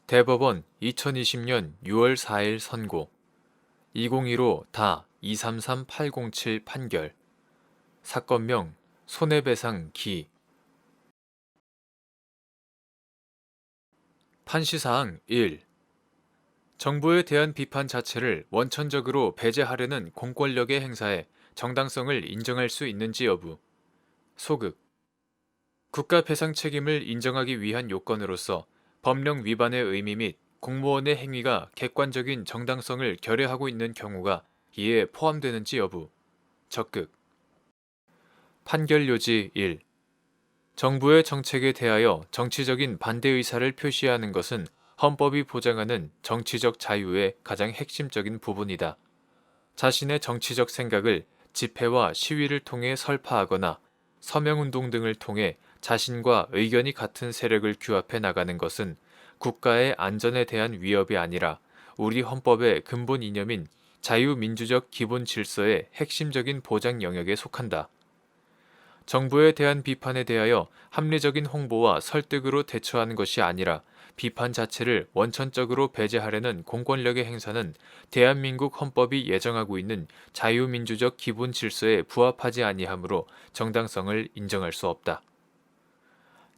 대법원 2020년 6월 4일 선고 2015-233807 판결 사건명 손해배상 기 판시사항 1. 정부에 대한 비판 자체를 원천적으로 배제하려는 공권력의 행사에 정당성을 인정할 수 있는지 여부. 소극. 국가 배상 책임을 인정하기 위한 요건으로서 법령 위반의 의미 및 공무원의 행위가 객관적인 정당성을 결여하고 있는 경우가 이에 포함되는지 여부. 적극. 판결 요지 1. 정부의 정책에 대하여 정치적인 반대 의사를 표시하는 것은 헌법이 보장하는 정치적 자유의 가장 핵심적인 부분이다. 자신의 정치적 생각을 집회와 시위를 통해 설파하거나 서명운동 등을 통해 자신과 의견이 같은 세력을 규합해 나가는 것은 국가의 안전에 대한 위협이 아니라 우리 헌법의 근본 이념인 자유민주적 기본 질서의 핵심적인 보장 영역에 속한다. 정부에 대한 비판에 대하여 합리적인 홍보와 설득으로 대처하는 것이 아니라 비판 자체를 원천적으로 배제하려는 공권력의 행사는 대한민국 헌법이 예정하고 있는 자유민주적 기본 질서에 부합하지 아니하므로 정당성을 인정할 수 없다.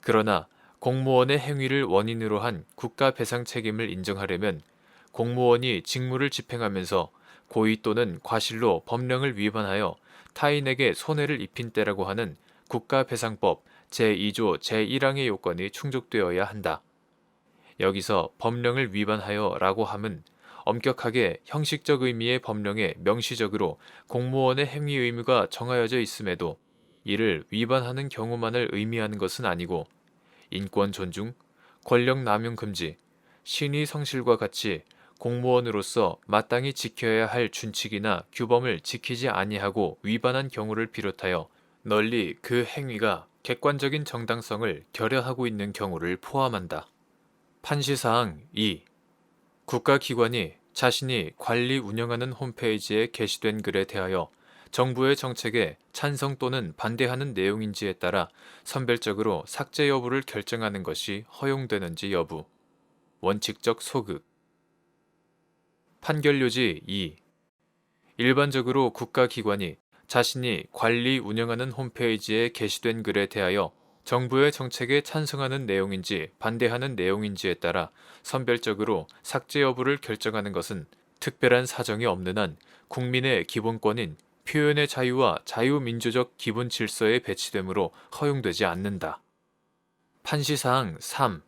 그러나 공무원의 행위를 원인으로 한 국가 배상 책임을 인정하려면 공무원이 직무를 집행하면서 고의 또는 과실로 법령을 위반하여 타인에게 손해를 입힌 때라고 하는 국가배상법 제2조 제1항의 요건이 충족되어야 한다. 여기서 법령을 위반하여 라고 함은 엄격하게 형식적 의미의 법령에 명시적으로 공무원의 행위 의무가 정하여져 있음에도 이를 위반하는 경우만을 의미하는 것은 아니고 인권 존중, 권력 남용 금지, 신의 성실과 같이 공무원으로서 마땅히 지켜야 할 준칙이나 규범을 지키지 아니하고 위반한 경우를 비롯하여 널리 그 행위가 객관적인 정당성을 결여하고 있는 경우를 포함한다. 판시사항 2. 국가기관이 자신이 관리 운영하는 홈페이지에 게시된 글에 대하여 정부의 정책에 찬성 또는 반대하는 내용인지에 따라 선별적으로 삭제 여부를 결정하는 것이 허용되는지 여부. 원칙적 소극. 판결 요지 2. 일반적으로 국가기관이 자신이 관리 운영하는 홈페이지에 게시된 글에 대하여 정부의 정책에 찬성하는 내용인지 반대하는 내용인지에 따라 선별적으로 삭제 여부를 결정하는 것은 특별한 사정이 없는 한 국민의 기본권인 표현의 자유와 자유민주적 기본 질서에 배치되므로 허용되지 않는다. 판시사항 3.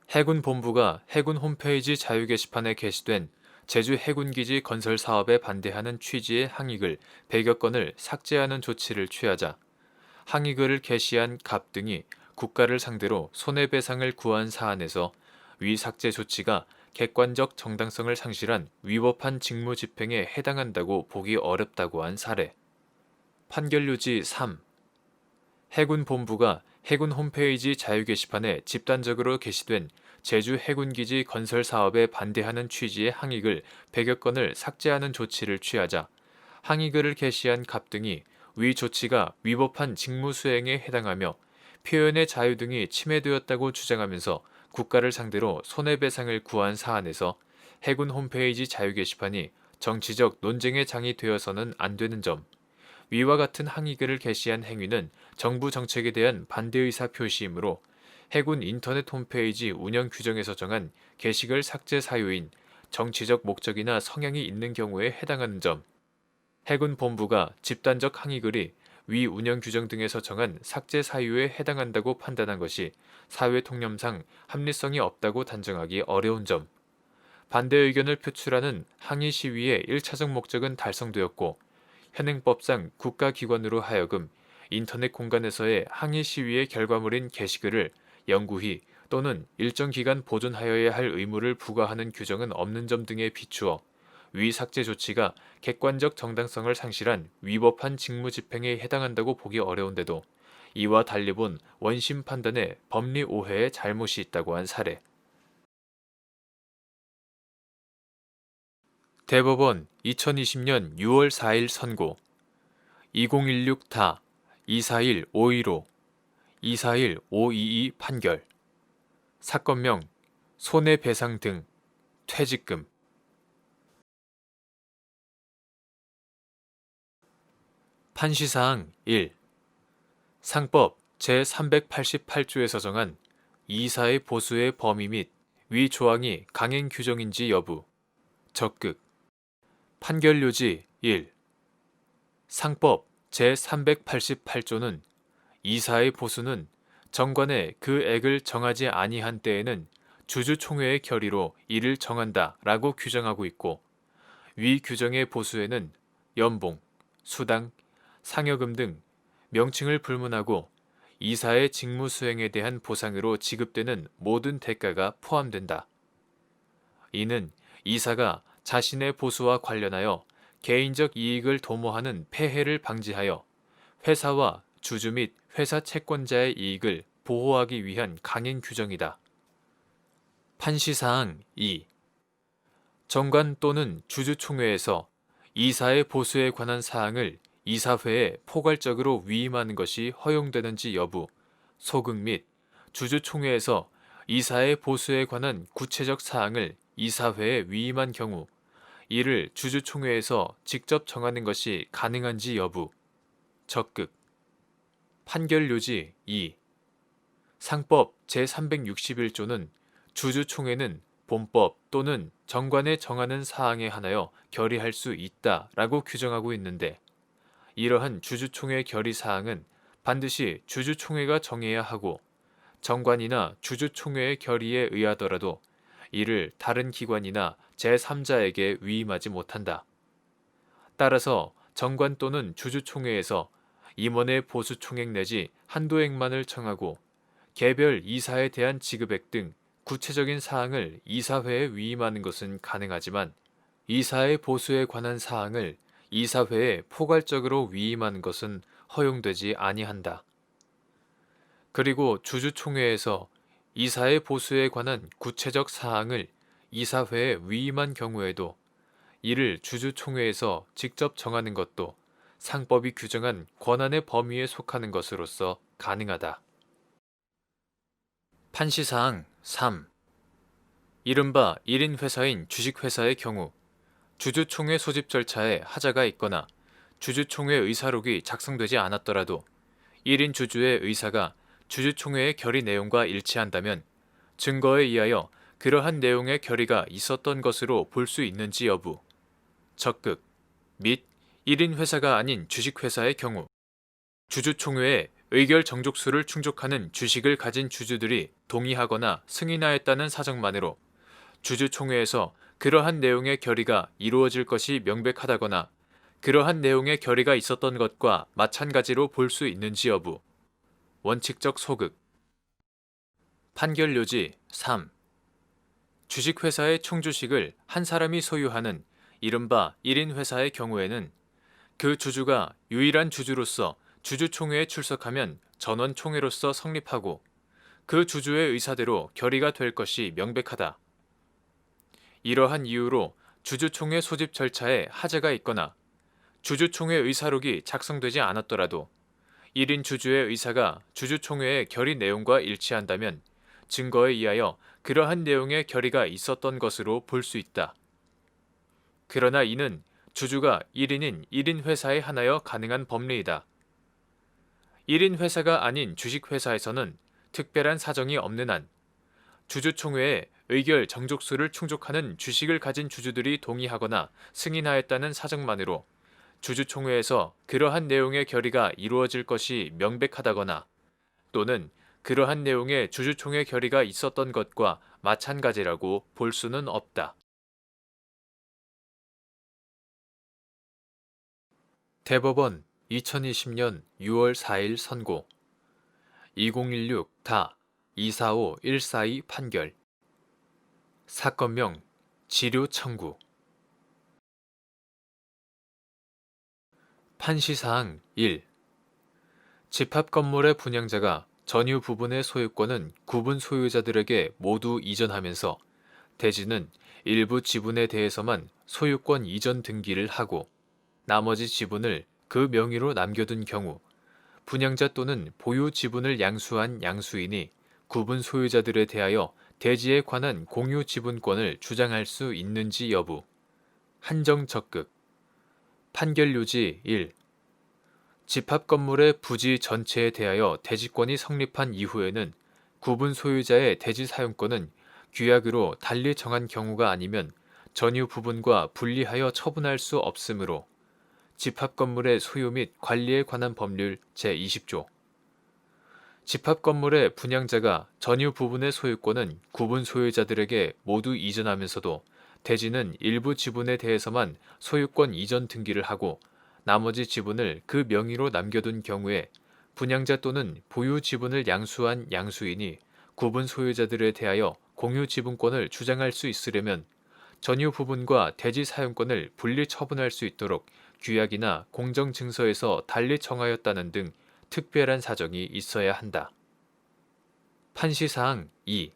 해군 본부가 해군 홈페이지 자유 게시판에 게시된 제주 해군기지 건설 사업에 반대하는 취지의 항의글 100여 건을 삭제하는 조치를 취하자 항의글을 게시한 갑 등이 국가를 상대로 손해배상을 구한 사안에서 위 삭제 조치가 객관적 정당성을 상실한 위법한 직무 집행에 해당한다고 보기 어렵다고 한 사례. 판결 요지 3. 해군 본부가 해군 홈페이지 자유 게시판에 집단적으로 게시된 제주 해군기지 건설 사업에 반대하는 취지의 항의글 100여 건을 삭제하는 조치를 취하자 항의글을 게시한 갑 등이 위 조치가 위법한 직무 수행에 해당하며 표현의 자유 등이 침해되었다고 주장하면서 국가를 상대로 손해배상을 구한 사안에서 해군 홈페이지 자유 게시판이 정치적 논쟁의 장이 되어서는 안 되는 점, 위와 같은 항의글을 게시한 행위는 정부 정책에 대한 반대 의사 표시이므로 해군 인터넷 홈페이지 운영 규정에서 정한 게시글 삭제 사유인 정치적 목적이나 성향이 있는 경우에 해당하는 점, 해군 본부가 집단적 항의글이 위 운영 규정 등에서 정한 삭제 사유에 해당한다고 판단한 것이 사회 통념상 합리성이 없다고 단정하기 어려운 점, 반대 의견을 표출하는 항의 시위의 1차적 목적은 달성되었고 현행법상 국가기관으로 하여금 인터넷 공간에서의 항의 시위의 결과물인 게시글을 영구히 또는 일정 기간 보존하여야 할 의무를 부과하는 규정은 없는 점 등에 비추어 위 삭제 조치가 객관적 정당성을 상실한 위법한 직무 집행에 해당한다고 보기 어려운데도 이와 달리 본 원심 판단에 법리 오해에 잘못이 있다고 한 사례. 대법원 2020년 6월 4일 선고 2016타 241515 241-522 판결 사건명 손해배상 등, 퇴직금. 판시사항 1. 상법 제388조에서 정한 이사의 보수의 범위 및 위 조항이 강행 규정인지 여부. 적극. 판결요지 1. 상법 제388조는 이사의 보수는 정관에 그 액을 정하지 아니한 때에는 주주총회의 결의로 이를 정한다 라고 규정하고 있고, 위 규정의 보수에는 연봉, 수당, 상여금 등 명칭을 불문하고 이사의 직무 수행에 대한 보상으로 지급되는 모든 대가가 포함된다. 이는 이사가 자신의 보수와 관련하여 개인적 이익을 도모하는 폐해를 방지하여 회사와 주주 및 회사 채권자의 이익을 보호하기 위한 강행 규정이다. 판시사항 2. 정관 또는 주주총회에서 이사의 보수에 관한 사항을 이사회에 포괄적으로 위임하는 것이 허용되는지 여부. 소극 및 주주총회에서 이사의 보수에 관한 구체적 사항을 이사회에 위임한 경우 이를 주주총회에서 직접 정하는 것이 가능한지 여부. 적극. 판결요지 2. 상법 제361조는 주주총회는 본법 또는 정관에 정하는 사항에 한하여 결의할 수 있다라고 규정하고 있는데, 이러한 주주총회 결의 사항은 반드시 주주총회가 정해야 하고 정관이나 주주총회의 결의에 의하더라도 이를 다른 기관이나 제3자에게 위임하지 못한다. 따라서 정관 또는 주주총회에서 임원의 보수총액 내지 한도액만을 정하고 개별 이사에 대한 지급액 등 구체적인 사항을 이사회에 위임하는 것은 가능하지만 이사의 보수에 관한 사항을 이사회에 포괄적으로 위임하는 것은 허용되지 아니한다. 그리고 주주총회에서 이사의 보수에 관한 구체적 사항을 이사회에 위임한 경우에도 이를 주주총회에서 직접 정하는 것도 상법이 규정한 권한의 범위에 속하는 것으로서 가능하다. 판시사항 3. 이른바 1인 회사인 주식회사의 경우 주주총회 소집 절차에 하자가 있거나 주주총회 의사록이 작성되지 않았더라도 1인 주주의 의사가 주주총회의 결의 내용과 일치한다면 증거에 의하여 그러한 내용의 결의가 있었던 것으로 볼 수 있는지 여부. 적극. 및 1인 회사가 아닌 주식회사의 경우 주주총회에 의결 정족수를 충족하는 주식을 가진 주주들이 동의하거나 승인하였다는 사정만으로 주주총회에서 그러한 내용의 결의가 이루어질 것이 명백하다거나 그러한 내용의 결의가 있었던 것과 마찬가지로 볼 수 있는지 여부. 원칙적 소극. 판결요지 3. 주식회사의 총주식을 한 사람이 소유하는 이른바 1인 회사의 경우에는 그 주주가 유일한 주주로서 주주총회에 출석하면 전원총회로서 성립하고 그 주주의 의사대로 결의가 될 것이 명백하다. 이러한 이유로 주주총회 소집 절차에 하자가 있거나 주주총회 의사록이 작성되지 않았더라도 1인 주주의 의사가 주주총회의 결의 내용과 일치한다면 증거에 의하여 그러한 내용의 결의가 있었던 것으로 볼 수 있다. 그러나 이는 주주가 1인인 1인 회사에 한하여 가능한 법리이다. 1인 회사가 아닌 주식회사에서는 특별한 사정이 없는 한 주주총회에 의결 정족수를 충족하는 주식을 가진 주주들이 동의하거나 승인하였다는 사정만으로 주주총회에서 그러한 내용의 결의가 이루어질 것이 명백하다거나 또는 그러한 내용의 주주총회 결의가 있었던 것과 마찬가지라고 볼 수는 없다. 대법원 2020년 6월 4일 선고 2016-245142 판결 사건명 지료 청구 판시사항 1. 집합건물의 분양자가 전유 부분의 소유권은 구분 소유자들에게 모두 이전하면서 대지는 일부 지분에 대해서만 소유권 이전 등기를 하고 나머지 지분을 그 명의로 남겨둔 경우 분양자 또는 보유 지분을 양수한 양수인이 구분 소유자들에 대하여 대지에 관한 공유 지분권을 주장할 수 있는지 여부. 한정 적극. 판결유지 1. 집합 건물의 부지 전체에 대하여 대지권이 성립한 이후에는 구분 소유자의 대지 사용권은 규약으로 달리 정한 경우가 아니면 전유 부분과 분리하여 처분할 수 없으므로 집합 건물의 소유 및 관리에 관한 법률 제20조. 집합 건물의 분양자가 전유 부분의 소유권은 구분 소유자들에게 모두 이전하면서도 대지는 일부 지분에 대해서만 소유권 이전 등기를 하고 나머지 지분을 그 명의로 남겨둔 경우에 분양자 또는 보유 지분을 양수한 양수인이 구분 소유자들에 대하여 공유 지분권을 주장할 수 있으려면 전유 부분과 대지 사용권을 분리 처분할 수 있도록 규약이나 공정증서에서 달리 정하였다는 등 특별한 사정이 있어야 한다. 판시사항 2.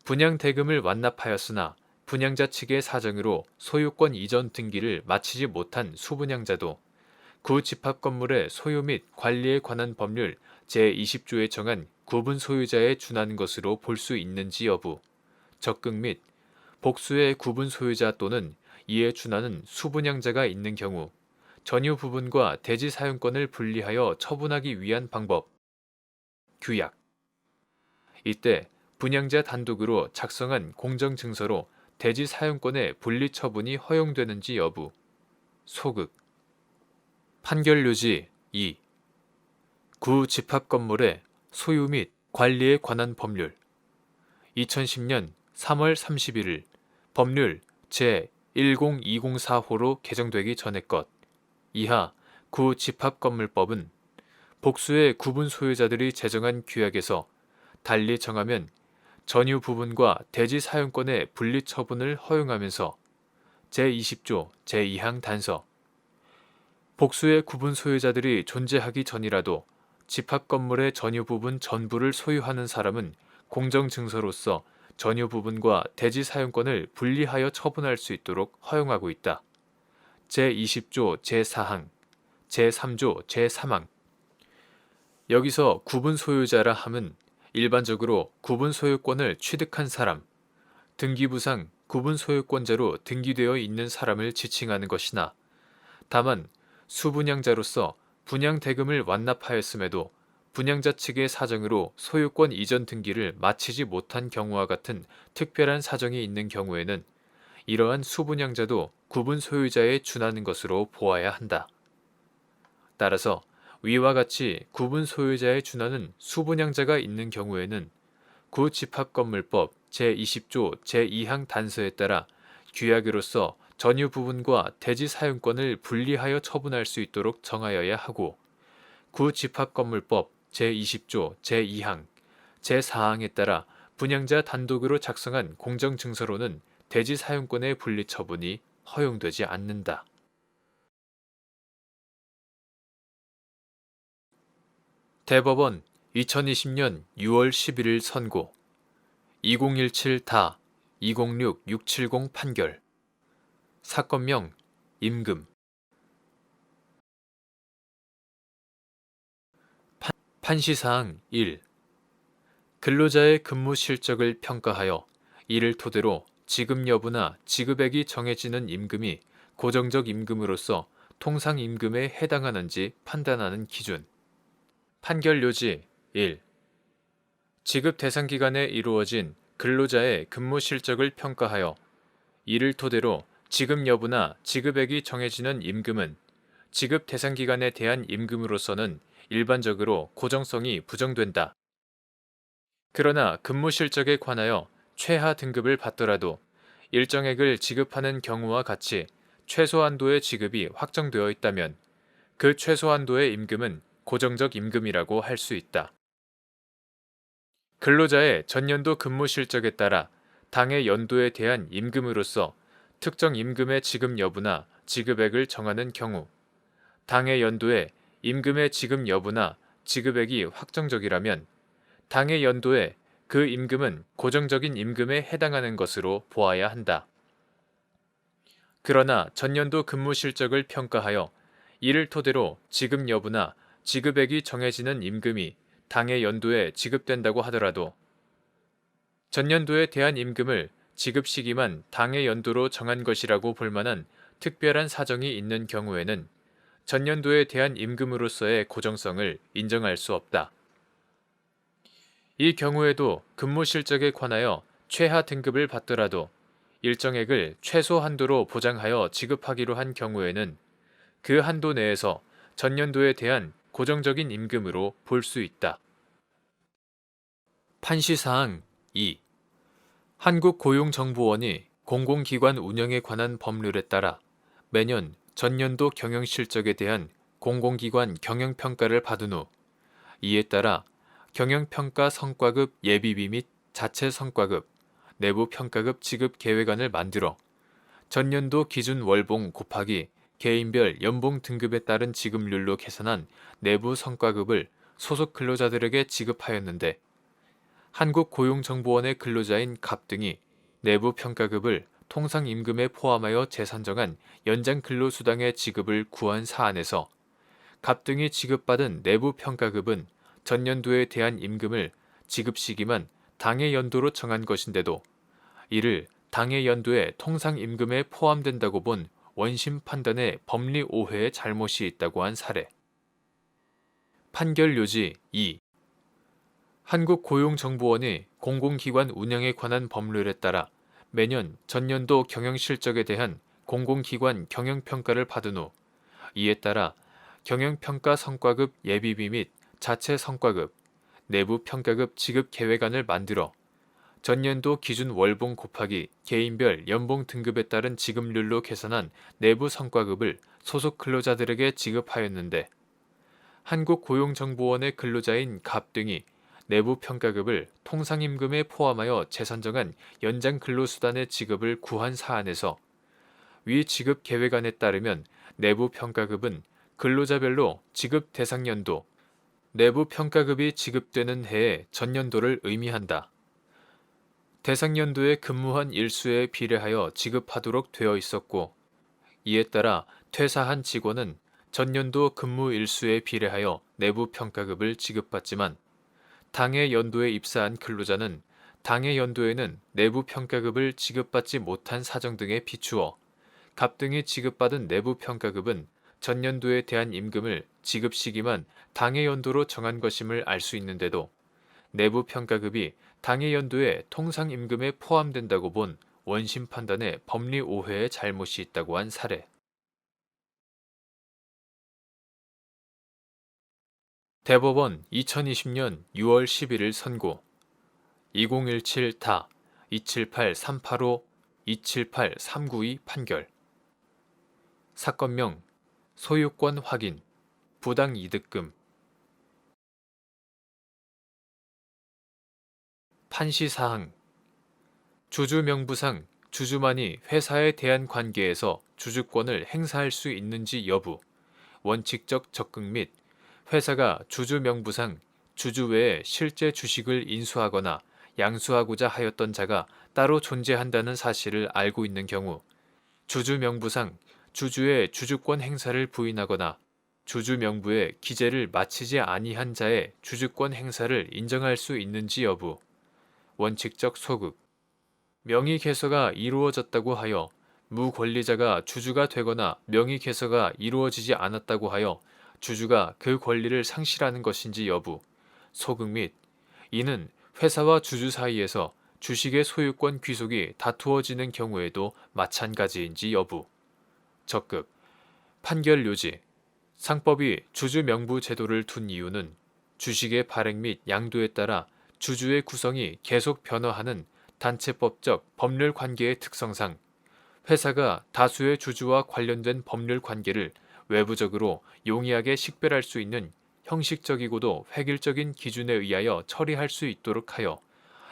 분양 대금을 완납하였으나 분양자 측의 사정으로 소유권 이전 등기를 마치지 못한 수분양자도 구 집합 건물의 소유 및 관리에 관한 법률 제20조에 정한 구분 소유자에 준하는 것으로 볼 수 있는지 여부. 적극 및 복수의 구분 소유자 또는 이에 준하는 수분양자가 있는 경우 전유 부분과 대지 사용권을 분리하여 처분하기 위한 방법. 규약. 이때 분양자 단독으로 작성한 공정증서로 대지 사용권의 분리 처분이 허용되는지 여부. 소극. 판결유지 2. 구 집합 건물의 소유 및 관리에 관한 법률 2010년 3월 31일 법률 제10204호로 개정되기 전의 것. 이하 구 집합건물법은 복수의 구분 소유자들이 제정한 규약에서 달리 정하면 전유 부분과 대지 사용권의 분리 처분을 허용하면서 제20조 제2항 단서 복수의 구분 소유자들이 존재하기 전이라도 집합 건물의 전유 부분 전부를 소유하는 사람은 공정증서로서 전유 부분과 대지 사용권을 분리하여 처분할 수 있도록 허용하고 있다. 제20조 제4항, 제3조 제3항. 여기서 구분 소유자라 함은 일반적으로 구분 소유권을 취득한 사람, 등기부상 구분 소유권자로 등기되어 있는 사람을 지칭하는 것이나 다만 수분양자로서 분양 대금을 완납하였음에도 분양자 측의 사정으로 소유권 이전 등기를 마치지 못한 경우와 같은 특별한 사정이 있는 경우에는 이러한 수분양자도 구분 소유자에 준하는 것으로 보아야 한다. 따라서 위와 같이 구분 소유자에 준하는 수분양자가 있는 경우에는 구집합건물법 제20조 제2항 단서에 따라 규약으로서 전유 부분과 대지 사용권을 분리하여 처분할 수 있도록 정하여야 하고 구집합건물법 제20조 제2항, 제4항에 따라 분양자 단독으로 작성한 공정증서로는 대지 사용권의 분리 처분이 허용되지 않는다. 대법원 2020년 6월 11일 선고 2017다 206670 판결 사건명 임금 판시사항 1. 근로자의 근무 실적을 평가하여 이를 토대로 지급 여부나 지급액이 정해지는 임금이 고정적 임금으로서 통상임금에 해당하는지 판단하는 기준. 판결요지 1. 지급 대상 기간에 이루어진 근로자의 근무 실적을 평가하여 이를 토대로 지급 여부나 지급액이 정해지는 임금은 지급 대상 기간에 대한 임금으로서는 일반적으로 고정성이 부정된다. 그러나 근무 실적에 관하여 최하 등급을 받더라도 일정액을 지급하는 경우와 같이 최소한도의 지급이 확정되어 있다면 그 최소한도의 임금은 고정적 임금이라고 할 수 있다. 근로자의 전년도 근무 실적에 따라 당해 연도에 대한 임금으로서 특정 임금의 지급 여부나 지급액을 정하는 경우 당해 연도에 임금의 지급 여부나 지급액이 확정적이라면 당해 연도에 그 임금은 고정적인 임금에 해당하는 것으로 보아야 한다. 그러나 전년도 근무 실적을 평가하여 이를 토대로 지급 여부나 지급액이 정해지는 임금이 당해 연도에 지급된다고 하더라도 전년도에 대한 임금을 지급 시기만 당해 연도로 정한 것이라고 볼 만한 특별한 사정이 있는 경우에는 전년도에 대한 임금으로서의 고정성을 인정할 수 없다. 이 경우에도 근무 실적에 관하여 최하 등급을 받더라도 일정액을 최소 한도로 보장하여 지급하기로 한 경우에는 그 한도 내에서 전년도에 대한 고정적인 임금으로 볼 수 있다. 판시사항 2. 한국고용정보원이 공공기관 운영에 관한 법률에 따라 매년 전년도 경영실적에 대한 공공기관 경영평가를 받은 후 이에 따라 경영평가 성과급 예비비 및 자체 성과급, 내부 평가급 지급 계획안을 만들어 전년도 기준 월봉 곱하기 개인별 연봉 등급에 따른 지급률로 계산한 내부 성과급을 소속 근로자들에게 지급하였는데 한국고용정보원의 근로자인 갑 등이 내부 평가급을 통상임금에 포함하여 재산정한 연장근로수당의 지급을 구한 사안에서 갑 등이 지급받은 내부 평가급은 전년도에 대한 임금을 지급 시기만 당해 연도로 정한 것인데도 이를 당해 연도의 통상임금에 포함된다고 본 원심 판단의 법리 오해의 잘못이 있다고 한 사례. 판결 요지 2. 한국고용정보원이 공공기관 운영에 관한 법률에 따라 매년 전년도 경영실적에 대한 공공기관 경영평가를 받은 후 이에 따라 경영평가 성과급 예비비 및 자체 성과급, 내부 평가급 지급 계획안을 만들어 전년도 기준 월봉 곱하기 개인별 연봉 등급에 따른 지급률로 계산한 내부 성과급을 소속 근로자들에게 지급하였는데 한국고용정보원의 근로자인 갑 등이 내부 평가급을 통상임금에 포함하여 재산정한 연장근로수단의 지급을 구한 사안에서 위 지급 계획안에 따르면 내부 평가급은 근로자별로 지급 대상 연도, 내부 평가급이 지급되는 해의 전년도를 의미한다. 대상 연도에 근무한 일수에 비례하여 지급하도록 되어 있었고 이에 따라 퇴사한 직원은 전년도 근무 일수에 비례하여 내부 평가급을 지급받지만 당해 연도에 입사한 근로자는 당해 연도에는 내부 평가급을 지급받지 못한 사정 등에 비추어 갑 등이 지급받은 내부 평가급은 전년도에 대한 임금을 지급 시기만 당해 연도로 정한 것임을 알 수 있는데도 내부 평가급이 당해 연도의 통상임금에 포함된다고 본 원심 판단의 법리 오해의 잘못이 있다고 한 사례. 대법원 2020년 6월 11일 선고 2017타 278-385, 278-392 판결. 사건명 소유권 확인, 부당이득금. 판시사항 주주명부상 주주만이 회사에 대한 관계에서 주주권을 행사할 수 있는지 여부, 원칙적 적극 및 회사가 주주명부상 주주 외에 실제 주식을 인수하거나 양수하고자 하였던 자가 따로 존재한다는 사실을 알고 있는 경우 주주명부상 주주의 주주권 행사를 부인하거나 주주명부의 기재를 마치지 아니한 자의 주주권 행사를 인정할 수 있는지 여부, 원칙적 소극, 명의 개서가 이루어졌다고 하여 무권리자가 주주가 되거나 명의 개서가 이루어지지 않았다고 하여 주주가 그 권리를 상실하는 것인지 여부, 소극 및 이는 회사와 주주 사이에서 주식의 소유권 귀속이 다투어지는 경우에도 마찬가지인지 여부, 적극. 판결 요지 상법이 주주 명부 제도를 둔 이유는 주식의 발행 및 양도에 따라 주주의 구성이 계속 변화하는 단체법적 법률 관계의 특성상 회사가 다수의 주주와 관련된 법률 관계를 외부적으로 용이하게 식별할 수 있는 형식적이고도 획일적인 기준에 의하여 처리할 수 있도록 하여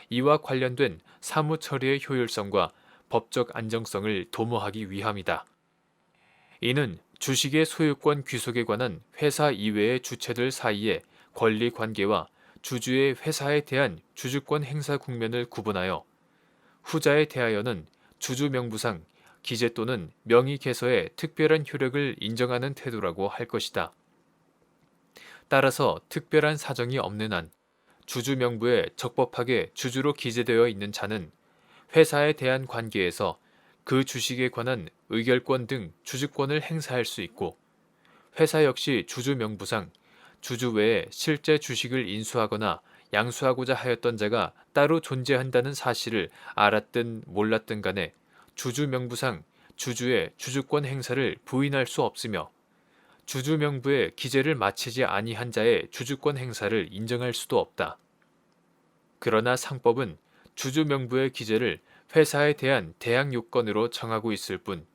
이와 관련된 사무 처리의 효율성과 법적 안정성을 도모하기 위함이다. 이는 주식의 소유권 귀속에 관한 회사 이외의 주체들 사이의 권리 관계와 주주의 회사에 대한 주주권 행사 국면을 구분하여 후자에 대하여는 주주 명부상 기재 또는 명의 개서의 특별한 효력을 인정하는 태도라고 할 것이다. 따라서 특별한 사정이 없는 한 주주 명부에 적법하게 주주로 기재되어 있는 자는 회사에 대한 관계에서 그 주식에 관한 의결권 등 주주권을 행사할 수 있고, 회사 역시 주주 명부상 주주 외에 실제 주식을 인수하거나 양수하고자 하였던 자가 따로 존재한다는 사실을 알았든 몰랐든 간에 주주 명부상 주주의 주주권 행사를 부인할 수 없으며, 주주 명부에 기재를 마치지 아니한 자의 주주권 행사를 인정할 수도 없다. 그러나 상법은 주주 명부의 기재를 회사에 대한 대항 요건으로 정하고 있을 뿐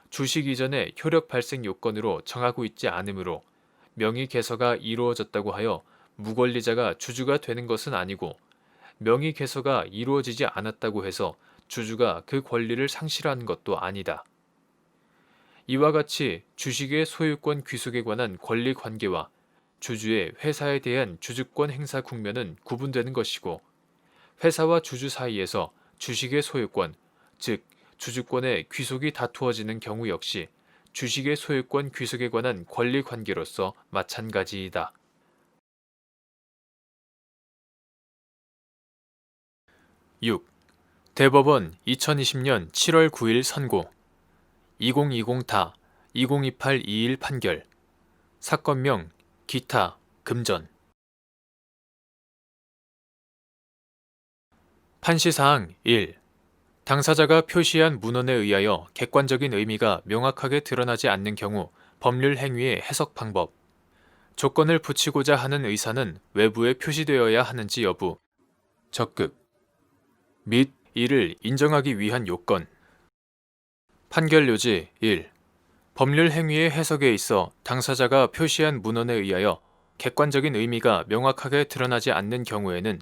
주식 이전의 효력 발생 요건으로 정하고 있지 않으므로, 명의 개서가 이루어졌다고 하여 무권리자가 주주가 되는 것은 아니고, 명의 개서가 이루어지지 않았다고 해서 주주가 그 권리를 상실하는 것도 아니다. 이와 같이 주식의 소유권 귀속에 관한 권리 관계와 주주의 회사에 대한 주주권 행사 국면은 구분되는 것이고, 회사와 주주 사이에서 주식의 소유권, 즉 주주권의 귀속이 다투어지는 경우 역시 주식의 소유권 귀속에 관한 권리 관계로서 마찬가지이다. 6. 대법원 2020년 7월 9일 선고 2020타 202821 판결 사건명 기타 금전 판시사항 1. 당사자가 표시한 문헌에 의하여 객관적인 의미가 명확하게 드러나지 않는 경우 법률 행위의 해석 방법. 조건을 붙이고자 하는 의사는 외부에 표시되어야 하는지 여부. 적극. 및 이를 인정하기 위한 요건. 판결 요지 1. 법률 행위의 해석에 있어 당사자가 표시한 문헌에 의하여 객관적인 의미가 명확하게 드러나지 않는 경우에는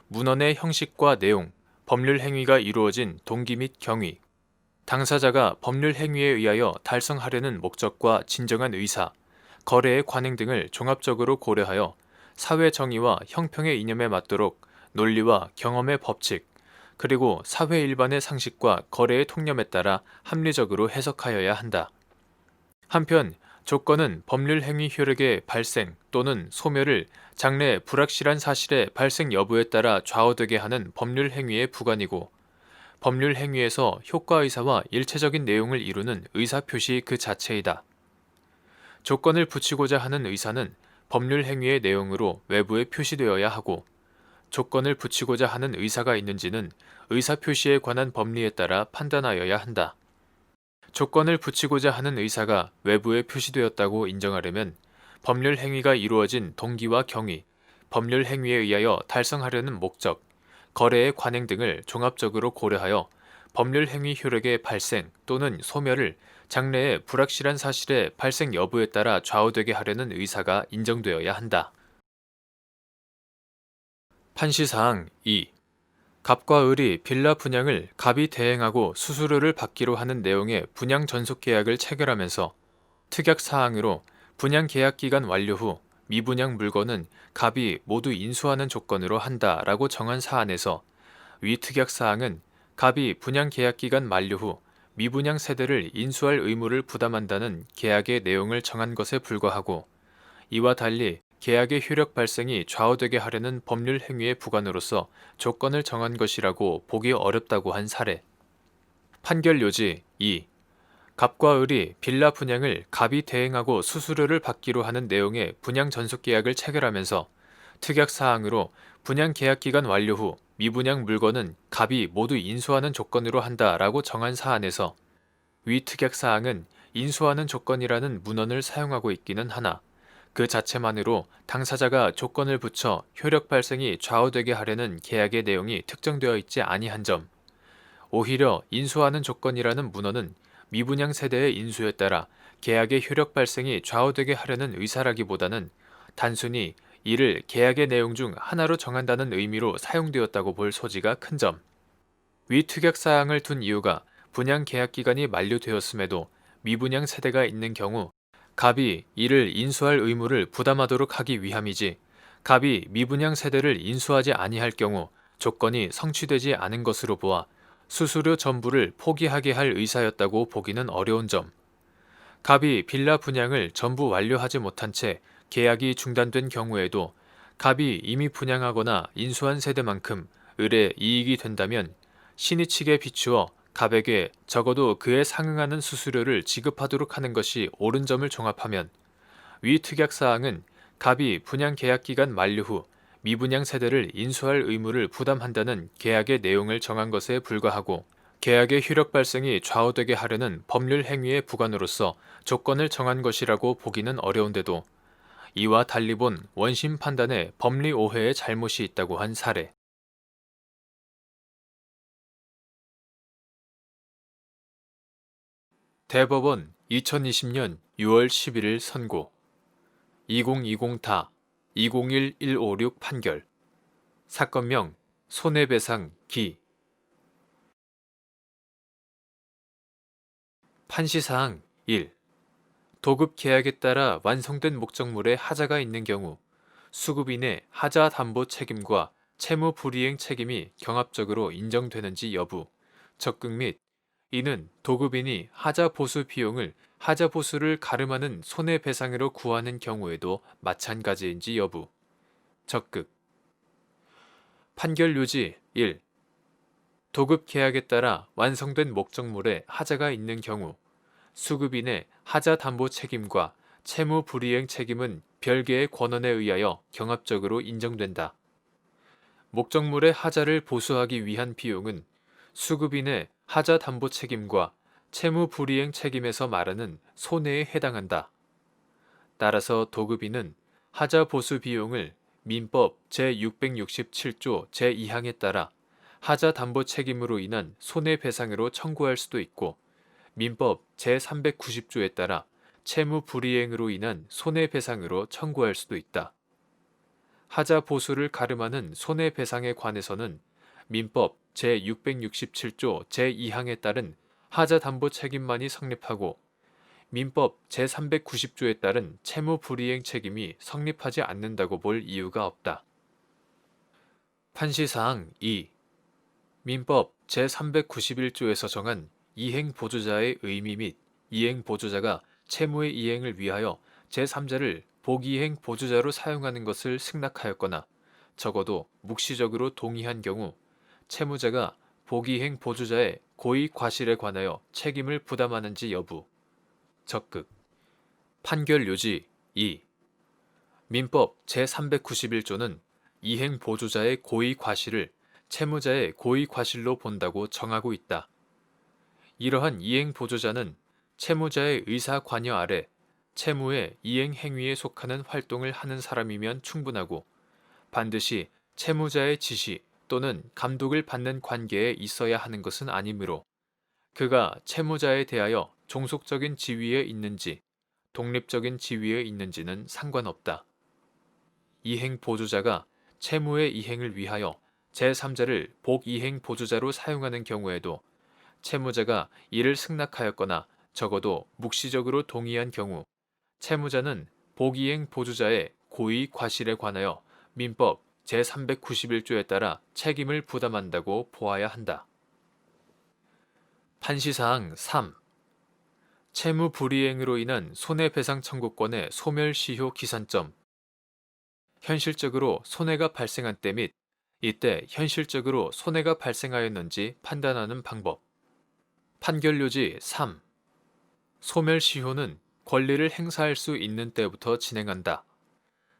문헌의 형식과 내용, 법률 행위가 이루어진 동기 및 경위, 당사자가 법률 행위에 의하여 달성하려는 목적과 진정한 의사, 거래의 관행 등을 종합적으로 고려하여 사회 정의와 형평의 이념에 맞도록 논리와 경험의 법칙, 그리고 사회 일반의 상식과 거래의 통념에 따라 합리적으로 해석하여야 한다. 한편 조건은 법률 행위 효력의 발생 또는 소멸을 장래 불확실한 사실의 발생 여부에 따라 좌우되게 하는 법률 행위의 부관이고, 법률 행위에서 효과의사와 일체적인 내용을 이루는 의사표시 그 자체이다. 조건을 붙이고자 하는 의사는 법률 행위의 내용으로 외부에 표시되어야 하고, 조건을 붙이고자 하는 의사가 있는지는 의사표시에 관한 법리에 따라 판단하여야 한다. 조건을 붙이고자 하는 의사가 외부에 표시되었다고 인정하려면 법률 행위가 이루어진 동기와 경위, 법률 행위에 의하여 달성하려는 목적, 거래의 관행 등을 종합적으로 고려하여 법률 행위 효력의 발생 또는 소멸을 장래의 불확실한 사실의 발생 여부에 따라 좌우되게 하려는 의사가 인정되어야 한다. 판시사항 2. 갑과 을이 빌라 분양을 갑이 대행하고 수수료를 받기로 하는 내용의 분양 전속 계약을 체결하면서 특약 사항으로 분양 계약 기간 완료 후 미분양 물건은 갑이 모두 인수하는 조건으로 한다라고 정한 사안에서, 위 특약 사항은 갑이 분양 계약 기간 만료 후 미분양 세대를 인수할 의무를 부담한다는 계약의 내용을 정한 것에 불과하고, 이와 달리 계약의 효력 발생이 좌우되게 하려는 법률 행위의 부관으로서 조건을 정한 것이라고 보기 어렵다고 한 사례. 판결 요지 2. 갑과 을이 빌라 분양을 갑이 대행하고 수수료를 받기로 하는 내용의 분양 전속 계약을 체결하면서 특약 사항으로 분양 계약 기간 완료 후 미분양 물건은 갑이 모두 인수하는 조건으로 한다라고 정한 사안에서, 위 특약 사항은 인수하는 조건이라는 문헌을 사용하고 있기는 하나 그 자체만으로 당사자가 조건을 붙여 효력 발생이 좌우되게 하려는 계약의 내용이 특정되어 있지 아니한 점, 오히려 인수하는 조건이라는 문헌은 미분양 세대의 인수에 따라 계약의 효력 발생이 좌우되게 하려는 의사라기보다는 단순히 이를 계약의 내용 중 하나로 정한다는 의미로 사용되었다고 볼 소지가 큰 점. 위 특약 사항을 둔 이유가 분양 계약 기간이 만료되었음에도 미분양 세대가 있는 경우 갑이 이를 인수할 의무를 부담하도록 하기 위함이지, 갑이 미분양 세대를 인수하지 아니할 경우 조건이 성취되지 않은 것으로 보아 수수료 전부를 포기하게 할 의사였다고 보기는 어려운 점. 갑이 빌라 분양을 전부 완료하지 못한 채 계약이 중단된 경우에도 갑이 이미 분양하거나 인수한 세대만큼 을의 이익이 된다면 신의 측에 비추어 갑에게 적어도 그에 상응하는 수수료를 지급하도록 하는 것이 옳은 점을 종합하면 위 특약사항은 갑이 분양 계약 기간 만료 후 미분양 세대를 인수할 의무를 부담한다는 계약의 내용을 정한 것에 불과하고 계약의 효력 발생이 좌우되게 하려는 법률 행위의 부관으로서 조건을 정한 것이라고 보기는 어려운데도 이와 달리 본 원심 판단에 법리 오해의 잘못이 있다고 한 사례. 대법원 2020년 6월 11일 선고 2020타 201156 판결 사건명 손해배상 기 판시사항 1. 도급 계약에 따라 완성된 목적물에 하자가 있는 경우 수급인의 하자 담보 책임과 채무 불이행 책임이 경합적으로 인정되는지 여부, 적극 및 이는 도급인이 하자 보수 비용을 하자 보수를 가름하는 손해배상으로 구하는 경우에도 마찬가지인지 여부, 적극. 판결 요지 1. 도급 계약에 따라 완성된 목적물에 하자가 있는 경우 수급인의 하자 담보 책임과 채무 불이행 책임은 별개의 권한에 의하여 경합적으로 인정된다. 목적물의 하자를 보수하기 위한 비용은 수급인의 하자 담보 책임과 채무 불이행 책임에서 말하는 손해에 해당한다. 따라서 도급인은 하자 보수 비용을 민법 제667조 제2항에 따라 하자 담보 책임으로 인한 손해배상으로 청구할 수도 있고 민법 제390조에 따라 채무 불이행으로 인한 손해배상으로 청구할 수도 있다. 하자 보수를 가름하는 손해배상에 관해서는 민법 제667조 제2항에 따른 하자 담보 책임만이 성립하고 민법 제390조에 따른 채무 불이행 책임이 성립하지 않는다고 볼 이유가 없다. 판시사항 2. 민법 제391조에서 정한 이행보조자의 의미 및 이행보조자가 채무의 이행을 위하여 제3자를 복이행 보조자로 사용하는 것을 승낙하였거나 적어도 묵시적으로 동의한 경우 채무자가 복이행 보조자의 고의 과실에 관하여 책임을 부담하는지 여부, 적극. 판결 요지 2. 민법 제391조는 이행 보조자의 고의 과실을 채무자의 고의 과실로 본다고 정하고 있다. 이러한 이행 보조자는 채무자의 의사 관여 아래 채무의 이행 행위에 속하는 활동을 하는 사람이면 충분하고 반드시 채무자의 지시 또는 감독을 받는 관계에 있어야 하는 것은 아니므로 그가 채무자에 대하여 종속적인 지위에 있는지 독립적인 지위에 있는지는 상관없다. 이행 보조자가 채무의 이행을 위하여 제3자를 복이행 보조자로 사용하는 경우에도 채무자가 이를 승낙하였거나 적어도 묵시적으로 동의한 경우 채무자는 복이행 보조자의 고의 과실에 관하여 민법 제391조에 따라 책임을 부담한다고 보아야 한다. 판시사항 3. 채무 불이행으로 인한 손해배상 청구권의 소멸시효 기산점 현실적으로 손해가 발생한 때 및 이때 현실적으로 손해가 발생하였는지 판단하는 방법 판결요지 3. 소멸시효는 권리를 행사할 수 있는 때부터 진행한다.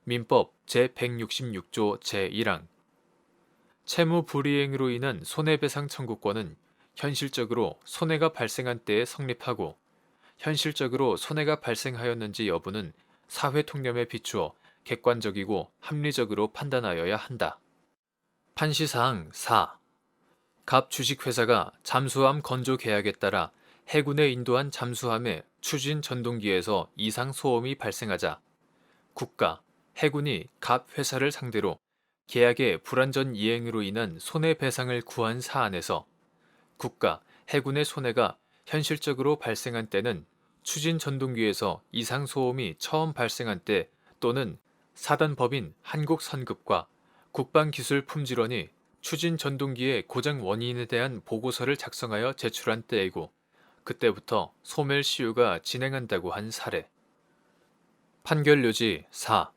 민법 제166조 제1항 채무 불이행으로 인한 손해배상 청구권은 현실적으로 손해가 발생한 때에 성립하고 현실적으로 손해가 발생하였는지 여부는 사회통념에 비추어 객관적이고 합리적으로 판단하여야 한다. 판시사항 4. 갑 주식회사가 잠수함 건조 계약에 따라 해군에 인도한 잠수함의 추진 전동기에서 이상 소음이 발생하자 국가, 해군이 갑 회사를 상대로 계약의 불완전 이행으로 인한 손해배상을 구한 사안에서 국가, 해군의 손해가 현실적으로 발생한 때는 추진 전동기에서 이상 소음이 처음 발생한 때 또는 사단법인 한국선급과 국방기술품질원이 추진 전동기의 고장 원인에 대한 보고서를 작성하여 제출한 때이고 그때부터 소멸시효가 진행한다고 한 사례. 판결 요지 4.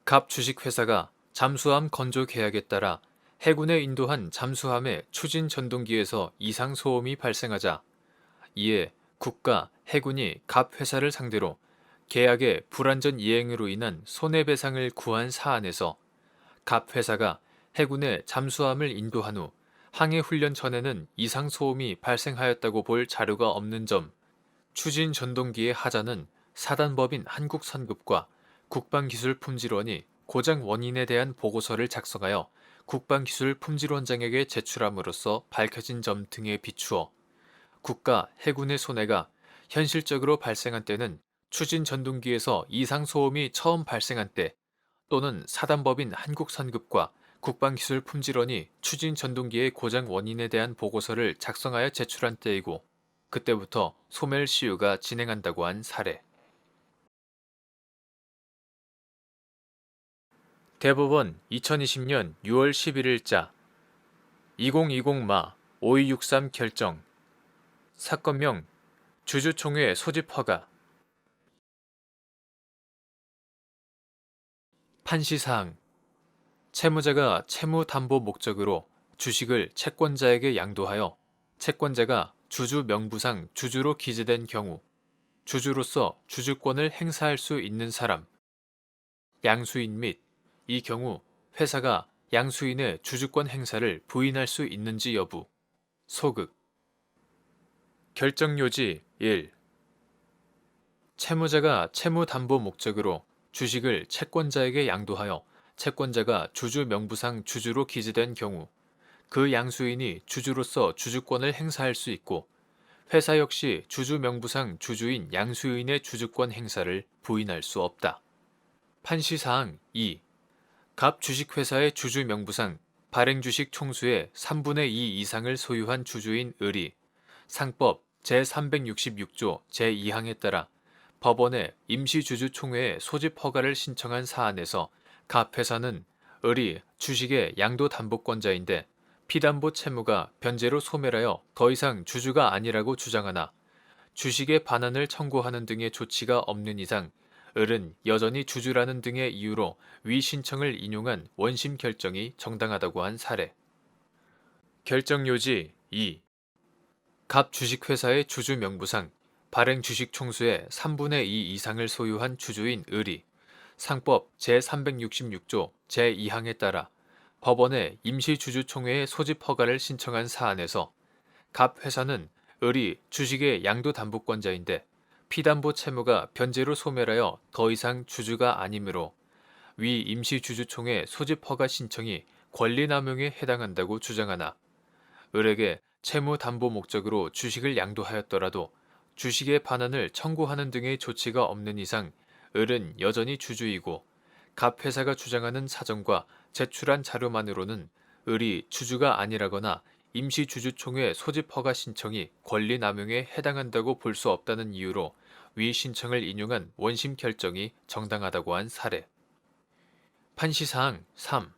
갑 주식회사가 잠수함 건조 계약에 따라 해군에 인도한 잠수함의 추진 전동기에서 이상 소음이 발생하자 이에 국가 해군이 갑 회사를 상대로 계약의 불완전 이행으로 인한 손해배상을 구한 사안에서 갑 회사가 해군의 잠수함을 인도한 후 항해 훈련 전에는 이상 소음이 발생하였다고 볼 자료가 없는 점, 추진 전동기의 하자는 사단법인 한국선급과 국방기술품질원이 고장 원인에 대한 보고서를 작성하여 국방기술품질원장에게 제출함으로써 밝혀진 점 등에 비추어 국가 해군의 손해가 현실적으로 발생한 때는 추진 전동기에서 이상 소음이 처음 발생한 때 또는 사단법인 한국선급과 국방기술품질원이 추진 전동기의 고장 원인에 대한 보고서를 작성하여 제출한 때이고 그때부터 소멸시효가 진행한다고 한 사례. 대법원 2020년 6월 11일자 2020마 5263 결정 사건명 주주총회 소집 허가 판시사항 채무자가 채무담보 목적으로 주식을 채권자에게 양도하여 채권자가 주주 명부상 주주로 기재된 경우 주주로서 주주권을 행사할 수 있는 사람 양수인 및 이 경우 회사가 양수인의 주주권 행사를 부인할 수 있는지 여부 소극 결정요지 1. 채무자가 채무담보 목적으로 주식을 채권자에게 양도하여 채권자가 주주 명부상 주주로 기재된 경우 그 양수인이 주주로서 주주권을 행사할 수 있고 회사 역시 주주 명부상 주주인 양수인의 주주권 행사를 부인할 수 없다. 판시사항 2. 갑 주식회사의 주주 명부상 발행주식 총수의 3분의 2 이상을 소유한 주주인 을이 상법 제366조 제2항에 따라 법원에 임시주주총회에 소집 허가를 신청한 사안에서 갑 회사는 을이 주식의 양도담보권자인데 피담보 채무가 변제로 소멸하여 더 이상 주주가 아니라고 주장하나 주식의 반환을 청구하는 등의 조치가 없는 이상 을은 여전히 주주라는 등의 이유로 위 신청을 인용한 원심 결정이 정당하다고 한 사례. 결정요지 2. 갑 주식회사의 주주 명부상 발행 주식 총수의 3분의 2 이상을 소유한 주주인 을이 상법 제366조 제2항에 따라 법원에 임시주주총회에 소집 허가를 신청한 사안에서 갑 회사는 을이 주식의 양도담보권자인데 피담보 채무가 변제로 소멸하여 더 이상 주주가 아니므로 위 임시주주총회 소집 허가 신청이 권리남용에 해당한다고 주장하나 을에게 채무 담보 목적으로 주식을 양도하였더라도 주식의 반환을 청구하는 등의 조치가 없는 이상 을은 여전히 주주이고 갑 회사가 주장하는 사정과 제출한 자료만으로는 을이 주주가 아니라거나 임시주주총회 소집 허가 신청이 권리남용에 해당한다고 볼 수 없다는 이유로 위 신청을 인용한 원심 결정이 정당하다고 한 사례. 판시사항 3.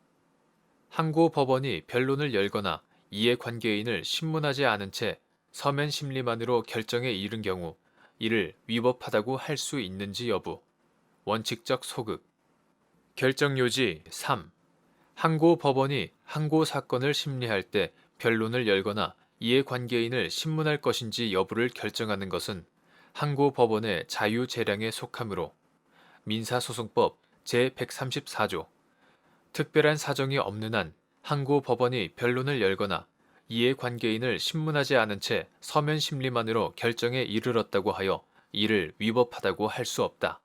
항고법원이 변론을 열거나 이해관계인을 신문하지 않은 채 서면 심리만으로 결정에 이른 경우 이를 위법하다고 할 수 있는지 여부 원칙적 소극 결정요지 3. 항고법원이 항고사건을 심리할 때 변론을 열거나 이해관계인을 신문할 것인지 여부를 결정하는 것은 항고법원의 자유재량에 속하므로 민사소송법 제134조 특별한 사정이 없는 한 항고법원이 변론을 열거나 이해관계인을 신문하지 않은 채 서면 심리만으로 결정에 이르렀다고 하여 이를 위법하다고 할 수 없다.